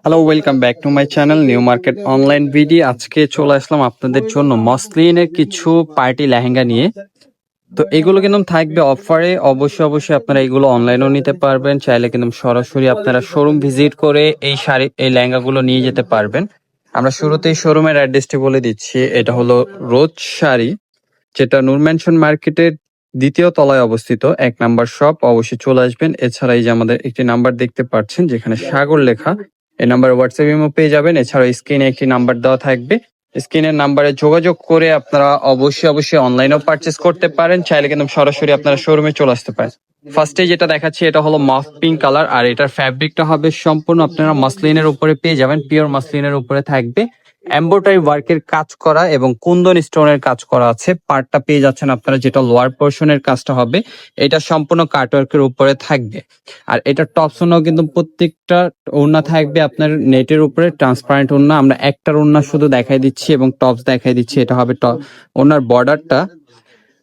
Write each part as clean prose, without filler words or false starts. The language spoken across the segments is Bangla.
Hello, welcome back to my channel New Market online video. আজকে চলে আসলাম আপনাদের জন্য মসলিনের কিছু পার্টি লেহেঙ্গা নিয়ে। তো এগুলো কিন্তু থাকবে অফারে। অবশ্যই আপনারা এগুলো অনলাইনেও নিতে পারবেন, চাইলে কিন্তু সরাসরি আপনারা শোরুম ভিজিট করে এই লেহেঙ্গাগুলো নিয়ে যেতে পারবেন। আমরা শুরুতেই শোরুমের অ্যাড্রেসটি বলে দিচ্ছি। এটা হলো রোজ শাড়ি, যেটা নূর ম্যানশন মার্কেটের দ্বিতীয় তলায় অবস্থিত, 1 নাম্বার শপ। অবশ্যই চলে আসবেন। এছাড়া এই যে আমাদের একটি নাম্বার দেখতে পাচ্ছেন যেখানে সাগর লেখা, এই নাম্বারে হোয়াটসঅ্যাপ ইমো পেয়ে যাবেন। এছাড়া স্ক্রিনে একটি নাম্বার দেওয়া থাকবে, স্ক্রিনের নাম্বারে যোগাযোগ করে আপনারা অবশ্যই অনলাইনেও পারচেস করতে পারেন, চাইলে কিন্তু সরাসরি আপনারা শোরুমে চলে আসতে পারেন। ফার্স্টে যেটা দেখাচ্ছি এটা হলো মফ পিঙ্ক কালার, আর এটার ফ্যাব্রিকটা হবে সম্পূর্ণ আপনারা মসলিনের উপরে পেয়ে যাবেন, পিওর মসলিনের উপরে থাকবে এমব্রয়ডারি ওয়ার্কের কাজ করা এবং কুন্দন স্টোনের কাজ করা আছে। পার্টটা পেয়ে যাচ্ছেন আপনারা, যেটা লোয়ার পোর্শনের কাজটা হবে এটা সম্পূর্ণ কাটওয়ার্কের উপরে থাকবে। আর এটা টপসনও কিন্তু প্রত্যেকটা ওড়না থাকবে আপনার নেটের উপরে ট্রান্সপারেন্ট ওড়না। আমরা একটার ওড়না শুধু দেখাই দিচ্ছি এবং টপস দেখাই দিচ্ছি। এটা হবে ওড়নার বর্ডারটা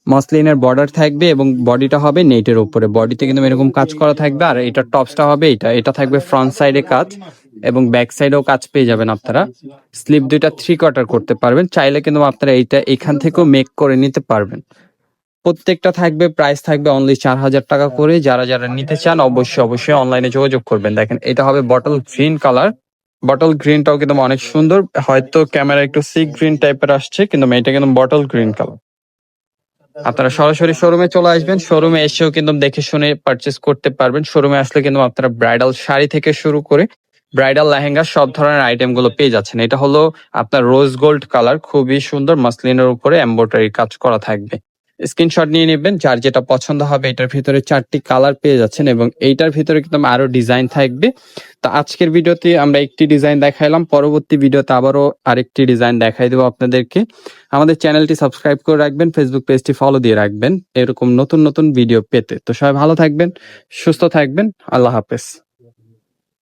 মসলিনের বর্ডার থাকবে এবং বডিটা হবে নেটের উপরে, বডিতে কিন্তু এরকম কাজ করা থাকবে। আর এটা টপসটা হবে এটা থাকবে ফ্রন্ট সাইডে কাজ এবং ব্যাক সাইডেও কাজ পেয়ে যাবেন আপনারা। স্লিপ দুইটা 3/4 করতে পারবেন, চাইলে কিন্তু আপনারা এইটা এখান থেকেও মেক করে নিতে পারবেন। প্রত্যেকটা থাকবে, প্রাইস থাকবে অনলি 4,000 টাকা করে। যারা নিতে চান অবশ্যই অনলাইনে যোগাযোগ করবেন। দেখেন এটা হবে বটল গ্রিন কালার, বটল গ্রিনটাও কিন্তু অনেক সুন্দর। হয়তো ক্যামেরা একটু সি গ্রিন টাইপের আসছে, কিন্তু এটা কিন্তু বটল গ্রিন কালার। আপনারা সরাসরি শোরুমে চলে আসবেন, শোরুমে এসেও কিন্তু দেখে শুনে পারচেস করতে পারবেন। শোরুমে আসলে কিন্তু আপনারা ব্রাইডাল শাড়ি থেকে শুরু করে ব্রাইডাল লেহেঙ্গা সব ধরনের আইটেম গুলো পেয়ে যাচ্ছেন। এটা হলো আপনার রোজ গোল্ড কালার, খুবই সুন্দর, মাসলিনের উপরে এমব্রয়ডারি কাজ করা থাকবে। স্ক্রিনশট নিয়ে নেবেন, যার যেটা পছন্দ হবে। এটার ভিতরে 4টি কালার পেয়ে যাচ্ছেন এবং এইটার ভিতরে কিন্তু আরো ডিজাইন থাকবে। তো আজকের ভিডিওতে আমরা একটি ডিজাইন দেখাইলাম, পরবর্তী ভিডিওতে আবারও আরেকটি ডিজাইন দেখাই দেবো আপনাদেরকে। আমাদের চ্যানেলটি সাবস্ক্রাইব করে রাখবেন, ফেসবুক পেজটি ফলো দিয়ে রাখবেন এরকম নতুন ভিডিও পেতে। তো সবাই ভালো থাকবেন, সুস্থ থাকবেন, আল্লাহ হাফেজ।